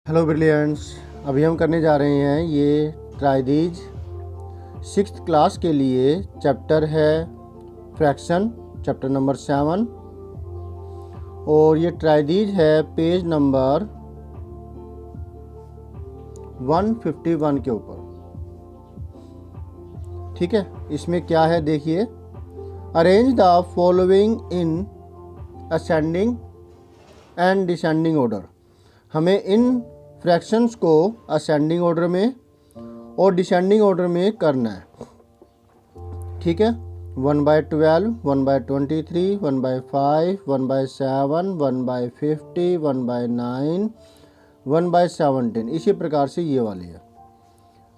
Hello brilliants, अभी हम करने जा रहे हैं ये ट्राइदीज 6th क्लास के लिए। चैप्टर है फ्रैक्शन, चैप्टर नंबर 7, और ये ट्राइदीज है पेज नंबर 151 के ऊपर। ठीक है, इसमें क्या है देखिए। Arrange the following in ascending and descending order. हमें इन फ्रैक्शंस को असेंडिंग ऑर्डर में और डिसेंडिंग ऑर्डर में करना है। ठीक है, 1/12, 1/23, 1/5, 1/7, 1/50, 1/9, 1/17, इसी प्रकार से ये वाली है।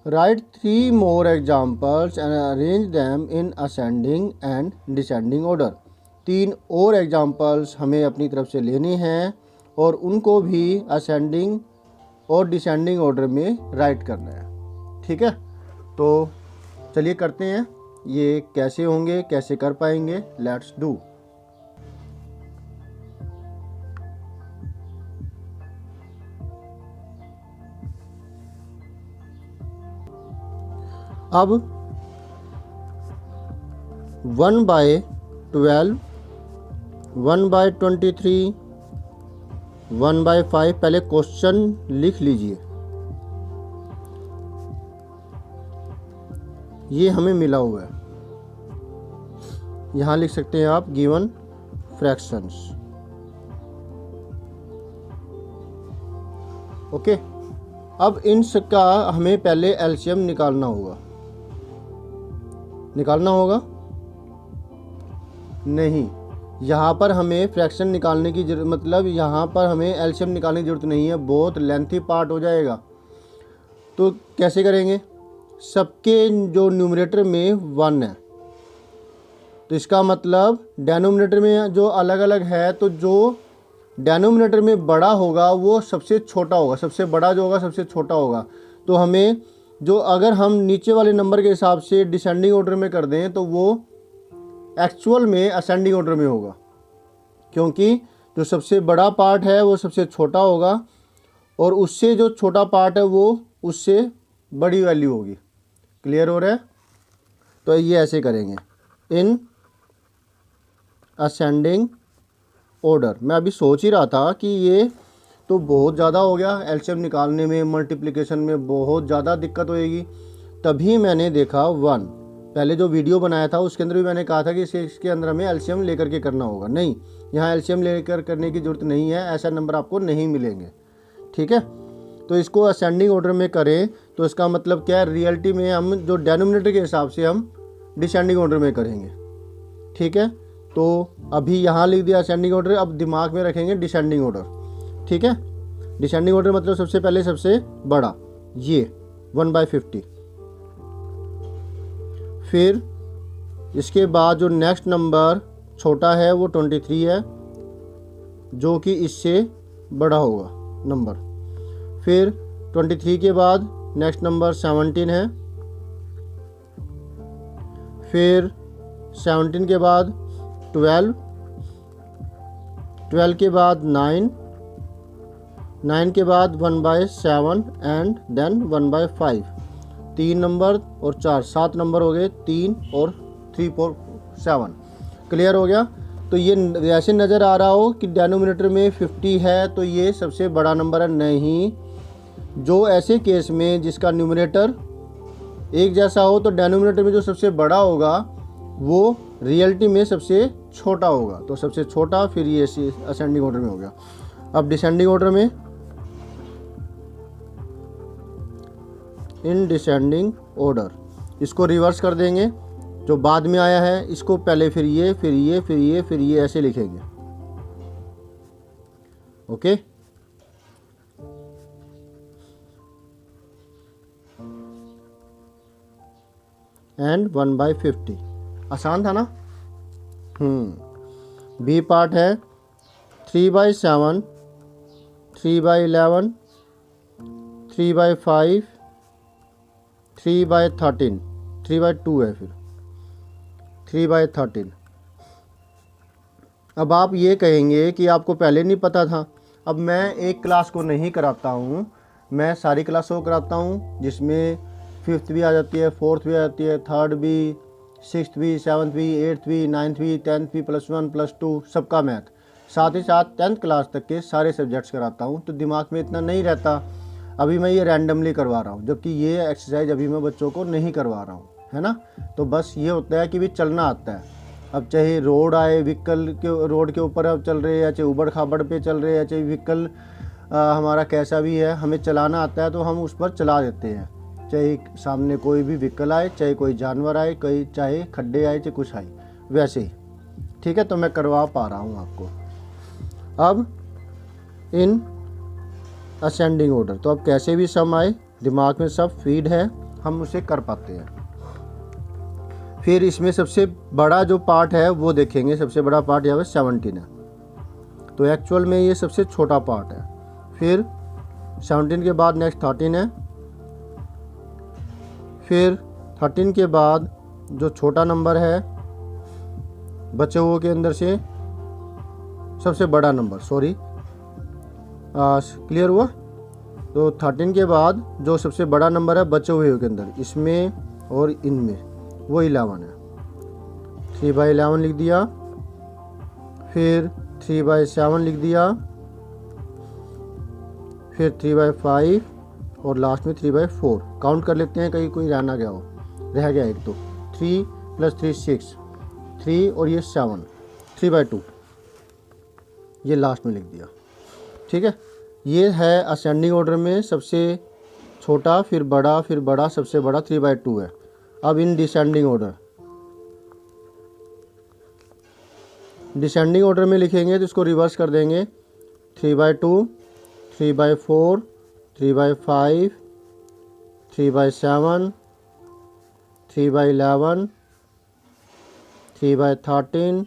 Right 3 more examples and arrange them in ascending and descending order. 3 और एग्जाम्पल्स हमें अपनी तरफ से लेने हैं और उनको भी असेंडिंग और डिसेंडिंग ऑर्डर में राइट करना है। ठीक है, तो चलिए करते हैं। ये कैसे होंगे, कैसे कर पाएंगे, लेट्स डू। अब 1/12, 1/23, 1/5 पहले क्वेश्चन लिख लीजिए। ये हमें मिला हुआ है, यहाँ लिख सकते हैं आप गिवन फ्रैक्शंस। ओके, अब इनका हमें पहले एलसीएम निकालना होगा। नहीं, यहाँ पर हमें फ्रैक्शन निकालने की मतलब यहाँ पर हमें एलसीएम निकालने की ज़रूरत नहीं है, बहुत लेंथी पार्ट हो जाएगा। तो कैसे करेंगे? सबके जो न्यूमरेटर में 1 है, तो इसका मतलब डेनोमिनेटर में जो अलग अलग है, तो जो डेनोमिनेटर में बड़ा होगा वो सबसे छोटा होगा, सबसे बड़ा जो होगा सबसे छोटा होगा। तो हमें जो अगर हम नीचे वाले नंबर के हिसाब से डिसेंडिंग ऑर्डर में कर दें तो वो एक्चुअल में असेंडिंग ऑर्डर में होगा, क्योंकि जो सबसे बड़ा पार्ट है वो सबसे छोटा होगा और उससे जो छोटा पार्ट है वो उससे बड़ी वैल्यू होगी। क्लियर हो रहा है? तो ये ऐसे करेंगे इन असेंडिंग ऑर्डर। मैं अभी सोच ही रहा था कि ये तो बहुत ज़्यादा हो गया, एलसीएम निकालने में, मल्टीप्लिकेशन में बहुत ज़्यादा दिक्कत होएगी। तभी मैंने देखा 1, पहले जो वीडियो बनाया था उसके अंदर भी मैंने कहा था कि इसके अंदर हमें एलसीएम लेकर के करना होगा। नहीं, यहाँ एलसीएम लेकर करने की ज़रूरत नहीं है, ऐसा नंबर आपको नहीं मिलेंगे। ठीक है, तो इसको असेंडिंग ऑर्डर में करें तो इसका मतलब क्या है, रियलिटी में हम जो डेनोमिनेटर के हिसाब से हम डिसेंडिंग ऑर्डर में करेंगे। ठीक है, तो अभी यहाँ लिख दिया असेंडिंग ऑर्डर, अब दिमाग में रखेंगे डिसेंडिंग ऑर्डर। ठीक है, डिसेंडिंग ऑर्डर मतलब सबसे पहले सबसे बड़ा ये 1/50, फिर इसके बाद जो नेक्स्ट नंबर छोटा है वो 23 है, जो कि इससे बड़ा होगा नंबर। फिर 23 के बाद नेक्स्ट नंबर 17 है, फिर 17 के बाद 12, 12 के बाद 9, 9 के बाद 1/7 एंड देन 1/5। 3 नंबर और 4, 7 नंबर हो गए, 3 और 3, 4, 7। क्लियर हो गया? तो ये ऐसे नज़र आ रहा हो कि डेनोमिनेटर में 50 है तो ये सबसे बड़ा नंबर है। नहीं, जो ऐसे केस में जिसका न्यूमरेटर एक जैसा हो तो डेनोमिनेटर में जो सबसे बड़ा होगा वो रियलिटी में सबसे छोटा होगा, तो सबसे छोटा फिर ये असेंडिंग ऑर्डर में हो गया। अब डिसेंडिंग ऑर्डर में इन डिसेंडिंग ऑर्डर इसको रिवर्स कर देंगे, जो बाद में आया है इसको पहले फिर ये, फिर ये, फिर ये, फिर ये, ऐसे लिखेंगे। Okay, and 1/50। आसान था ना? बी पार्ट है 3/7, 3/11, 3/5, 3/13, 3/2 है, फिर 3/13। अब आप ये कहेंगे कि आपको पहले नहीं पता था। अब मैं एक क्लास को नहीं कराता हूँ, मैं सारी क्लासों को कराता हूँ, जिसमें 5th भी आ जाती है, 4th भी आ जाती है, 3rd भी, 6th भी, 7th भी, 8th भी, 9th भी, 10th भी, +1 +2 सबका मैथ, साथ ही साथ 10th क्लास तक के सारे सब्जेक्ट्स कराता हूँ। तो दिमाग में इतना नहीं रहता। अभी मैं ये रैंडमली करवा रहा हूँ, जबकि ये एक्सरसाइज अभी मैं बच्चों को नहीं करवा रहा हूँ, है ना। तो बस ये होता है कि भी चलना आता है। अब चाहे रोड आए, व्हीकल के रोड के ऊपर अब चल रहे हैं, या चाहे उबड़ खाबड़ पे चल रहे हैं, चाहे व्हीकल हमारा कैसा भी है, हमें चलाना आता है तो हम उस पर चला देते हैं। चाहे सामने कोई भी व्हीकल आए, चाहे कोई जानवर आए, चाहे खड्डे आए, चाहे कुछ आए, वैसे ही। ठीक है, तो मैं करवा पा रहा हूँ आपको। अब इन असेंडिंग ऑर्डर, तो अब कैसे भी सम आए, दिमाग में सब फीड है, हम उसे कर पाते हैं। फिर इसमें सबसे बड़ा जो पार्ट है वो देखेंगे। सबसे बड़ा पार्ट यहाँ पे 17 है, तो एक्चुअल में ये सबसे छोटा पार्ट है। फिर 17 के बाद नेक्स्ट 13 है। फिर 13 के बाद जो छोटा नंबर है बचे हुए के अंदर से सबसे बड़ा नंबर, सॉरी, क्लियर हुआ। तो 13 के बाद जो सबसे बड़ा नंबर है बचे हुए के अंदर, इसमें और इनमें, वो 11 है। 3/11 लिख दिया। फिर 3/7 लिख दिया। फिर 3/5 और लास्ट में 3/4। काउंट कर लेते हैं, कहीं कोई रह ना गया हो, रह गया एक तो। 3 + 3 6, 3 और ये 7, 3/2 ये लास्ट में लिख दिया। ठीक है, ये है असेंडिंग ऑर्डर में सबसे छोटा, फिर बड़ा, फिर बड़ा, सबसे बड़ा 3/2 है। अब in descending order, descending order में लिखेंगे तो इसको रिवर्स कर देंगे। 3/2, 3/4, 3/5, 3/7, 3/11, 3/13,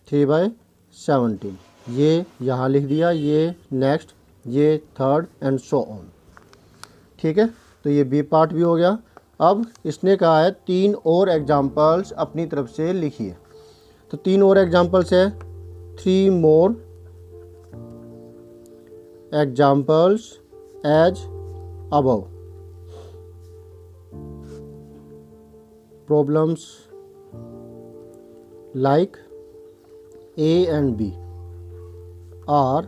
3/17, ये यहाँ लिख दिया, ये नेक्स्ट, ये थर्ड एंड सो ऑन। ठीक है, तो ये बी पार्ट भी हो गया। अब इसने कहा है 3 और एग्जाम्पल्स अपनी तरफ से लिखिए। तो 3 और एग्जाम्पल्स है। 3 more examples as above. Problems like A and B are,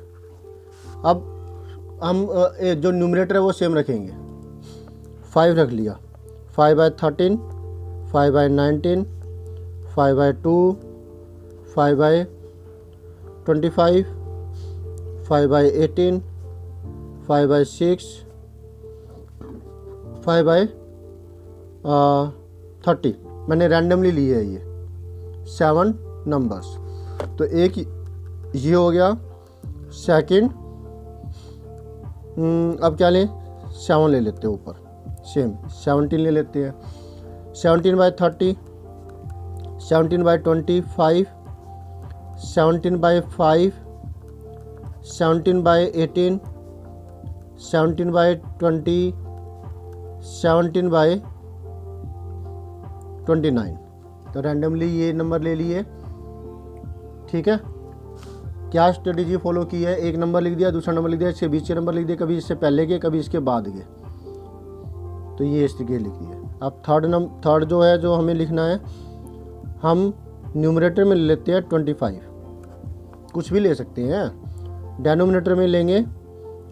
अब हम जो न्यूमरेटर है वो सेम रखेंगे। 5 रख लिया, 5/13, 5/19, 5/2, 5/25, 5/18, 5/6, 5/30। मैंने रैंडमली लिए है ये 7 नंबर्स। तो एक ये हो गया। सेकंड, अब क्या लें, 7 ले लेते हैं ऊपर, सेम 17 ले लेते हैं। 17/30, 17/25, 17/5, 17/18, 17/20, 17/29। तो रैंडमली ये नंबर ले लिए। ठीक है, क्या स्ट्रेटेजी फॉलो की है, एक नंबर लिख दिया, दूसरा नंबर लिख दिया, इसके बीच के नंबर लिख दिया, कभी इससे पहले के, कभी इसके बाद के। तो ये इस तरीके लिखी है। अब थर्ड जो है, जो हमें लिखना है, हम न्यूमरेटर में ले लेते हैं 25, कुछ भी ले सकते हैं। डेनोमिनेटर में लेंगे,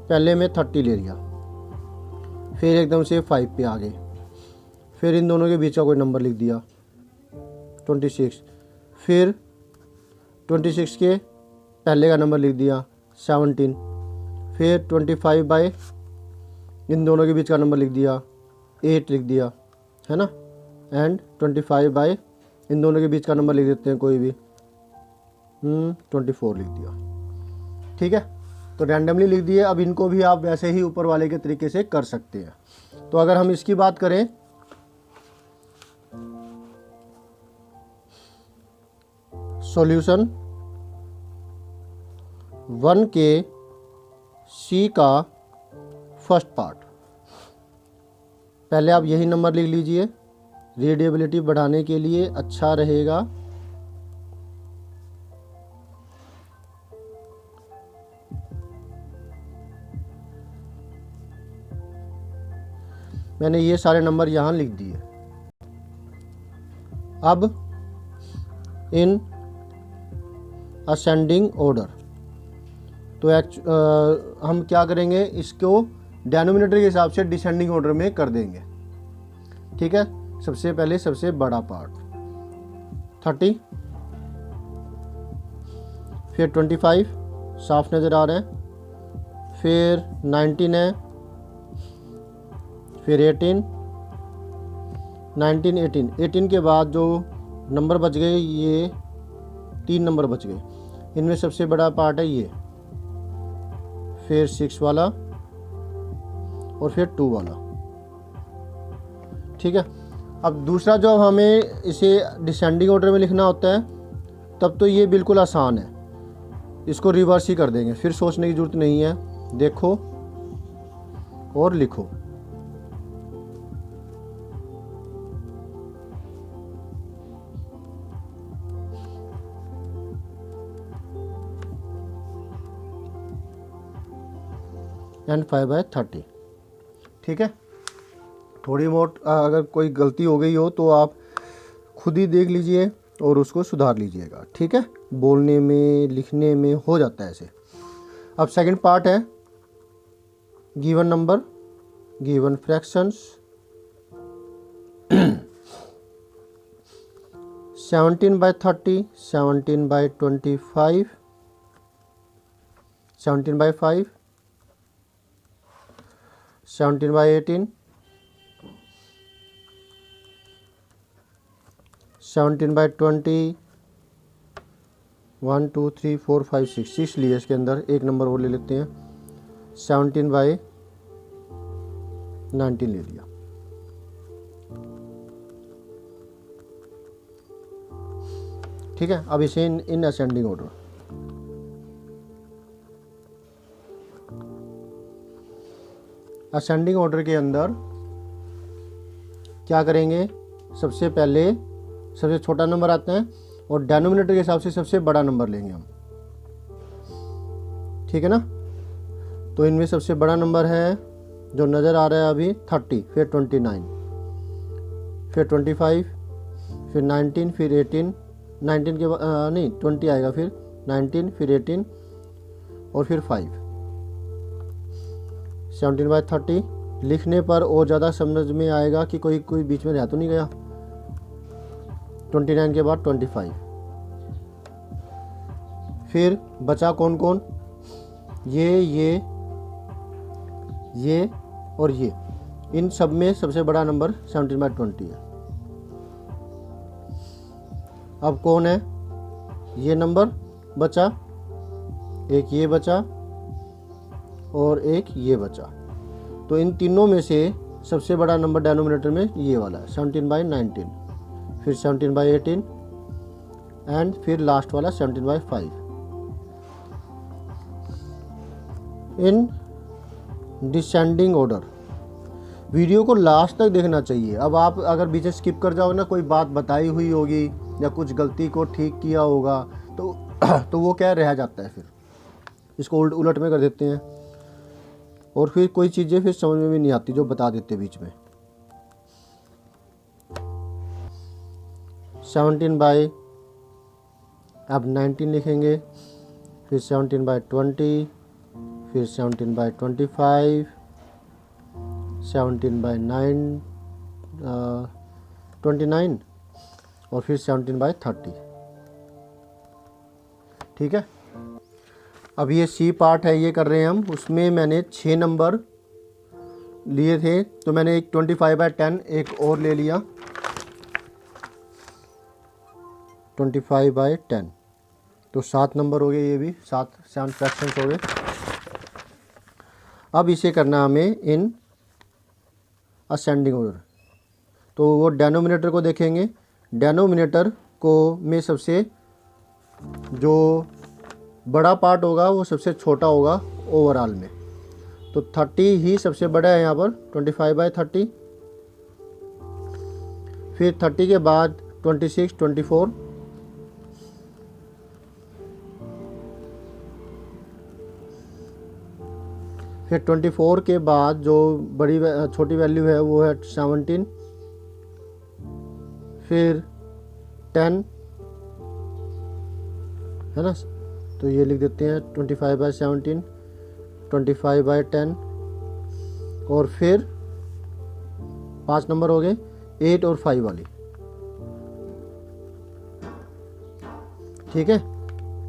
पहले में 30 ले लिया, फिर एकदम से 5 पे आ गए, फिर इन दोनों के बीच का कोई नंबर लिख दिया 26, फिर 26 के पहले का नंबर लिख दिया 17, फिर 25 इन दोनों के बीच का नंबर लिख दिया 8 लिख दिया, है ना। एंड 25 इन दोनों के बीच का नंबर लिख देते हैं कोई भी, 24 लिख दिया। ठीक है, तो रैंडमली लिख दिए। अब इनको भी आप वैसे ही ऊपर वाले के तरीके से कर सकते हैं। तो अगर हम इसकी बात करें, सॉल्यूशन 1 के सी का फर्स्ट पार्ट, पहले आप यही नंबर लिख लीजिए, रीडेबिलिटी बढ़ाने के लिए अच्छा रहेगा। मैंने ये सारे नंबर यहाँ लिख दिए। अब इन असेंडिंग ऑर्डर, तो हम क्या करेंगे, इसको डेनोमिनेटर के हिसाब से डिसेंडिंग ऑर्डर में कर देंगे। ठीक है, सबसे पहले सबसे बड़ा पार्ट 30, फिर 25 साफ नज़र आ रहा है, फिर 19 है, फिर 18, 19, 18 के बाद जो नंबर बच गए, ये 3 नंबर बच गए। इनमें सबसे बड़ा पार्ट है ये, फिर 6 वाला और फिर 2 वाला। ठीक है, अब दूसरा जो हमें इसे डिसेंडिंग ऑर्डर में लिखना होता है, तब तो ये बिल्कुल आसान है, इसको रिवर्स ही कर देंगे, फिर सोचने की ज़रूरत नहीं है। देखो और लिखो। एंड 5/30। ठीक है, थोड़ी बहुत अगर कोई गलती हो गई हो तो आप खुद ही देख लीजिए और उसको सुधार लीजिएगा। ठीक है, बोलने में लिखने में हो जाता है ऐसे। अब सेकंड पार्ट है गिवन नंबर, गिवन फ्रैक्शंस। 17/30, 17/25, 17/5, 17/18, 17/20, 1 2 3 4 5 6 लिए इसके अंदर एक नंबर और ले लेते हैं, 17/19 ले लिया। ठीक है, अब इसे in ascending order. Ascending order के अंदर क्या करेंगे, सबसे पहले सबसे छोटा नंबर आता है और डेनोमिनेटर के हिसाब से सबसे बड़ा नंबर लेंगे हम। ठीक है ना, तो इनमें सबसे बड़ा नंबर है जो नज़र आ रहा है अभी 30, फिर 29, फिर 25, फिर 19, फिर 18, 19 के बाद नहीं 20 आएगा, फिर 19, फिर 18 और फिर 5। 17/30 लिखने पर और ज़्यादा समझ में आएगा कि कोई बीच में रह तो नहीं गया। 29 के बाद 25, फिर बचा कौन कौन, ये और ये, इन सब में सबसे बड़ा नंबर 17/20 है। अब कौन है, ये नंबर बचा, एक ये बचा और एक ये बचा, तो इन तीनों में से सबसे बड़ा नंबर डेनोमिनेटर में ये वाला है 17/19, फिर 17/18 एंड फिर लास्ट वाला 17/5। In descending order. वीडियो को लास्ट तक देखना चाहिए। अब आप अगर बीच में स्किप कर जाओगे ना, कोई बात बताई हुई होगी या कुछ गलती को ठीक किया होगा तो वो क्या रह जाता है, फिर इसको उलट में कर देते हैं और फिर कोई चीज़ें फिर समझ में भी नहीं आती जो बता देते बीच में। 17 अब 19 लिखेंगे, फिर 17/20, फिर 17/25, 17/29 और फिर 17/30। ठीक है, अब ये सी पार्ट है, ये कर रहे हैं हम। उसमें मैंने 6 नंबर लिए थे, तो मैंने एक 25/10 एक और ले लिया, 25/10, तो 7 नंबर हो गए, ये भी 7 फ्रैक्शंस हो गए। अब इसे करना हमें इन असेंडिंग ऑर्डर, तो वो डेनोमिनेटर को देखेंगे। डेनोमिनेटर को में सबसे जो बड़ा पार्ट होगा वो सबसे छोटा होगा ओवरऑल में, तो 30 ही सबसे बड़ा है यहाँ पर, 25/30, फिर 30 के बाद 26, 24, फिर 24 के बाद जो छोटी वैल्यू है वो है 17, फिर 10 है ना, तो ये लिख देते हैं 25/17, 25/10, और फिर 5 नंबर हो गए 8 और 5 वाली। ठीक है,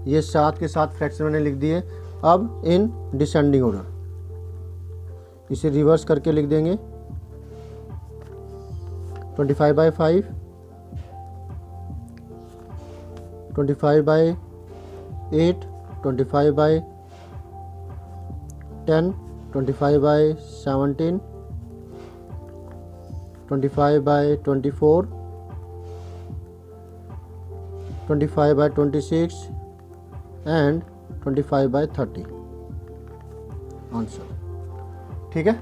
ये साथ के साथ फ्रैक्शन मैंने लिख दिए। अब इन डिसेंडिंग ऑर्डर इसे रिवर्स करके लिख देंगे 25/5, 25/8, 25/10, 25/17, 25/24, 25/26 एंड 25/30 आंसर। ठीक है,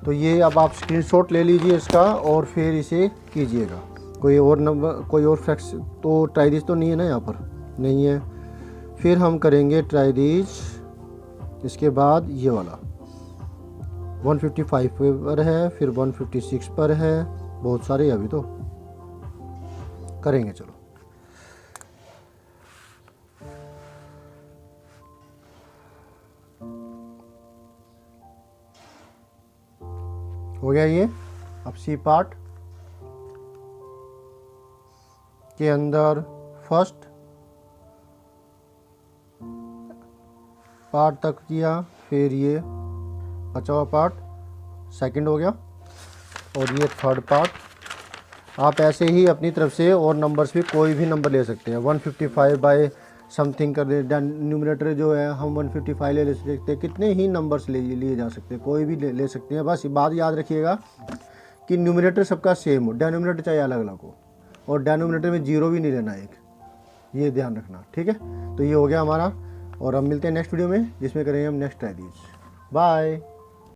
तो ये अब आप स्क्रीनशॉट ले लीजिए इसका और फिर इसे कीजिएगा। कोई और नंबर, कोई और फैक्ट्स तो ट्राई दिस तो नहीं है ना, यहाँ पर नहीं है। फिर हम करेंगे ट्राई दिस, इसके बाद ये वाला 155 पर है, फिर 156 पर है, बहुत सारे अभी तो करेंगे। चलो हो गया ये। अब सी पार्ट के अंदर फर्स्ट पार्ट तक किया, फिर ये बचा हुआ पार्ट सेकंड हो गया, और ये थर्ड पार्ट। आप ऐसे ही अपनी तरफ से और नंबर्स भी कोई भी नंबर ले सकते हैं। 155 बाय समथिंग कर दे, न्यूमरेटर जो है हम 155 ले सकते हैं। कितने ही नंबर्स लिए जा सकते हैं, कोई भी ले सकते हैं। बस बात याद रखिएगा कि न्यूमरेटर सबका सेम हो, डेनोमिनेटर चाहे अलग अलग हो, और डेनोमिनेटर में जीरो भी नहीं लेना एक, ये ध्यान रखना। ठीक है, तो ये हो गया हमारा, और अब मिलते हैं नेक्स्ट वीडियो में जिसमें करेंगे हम नेक्स्ट ट्राई दीज। बाय।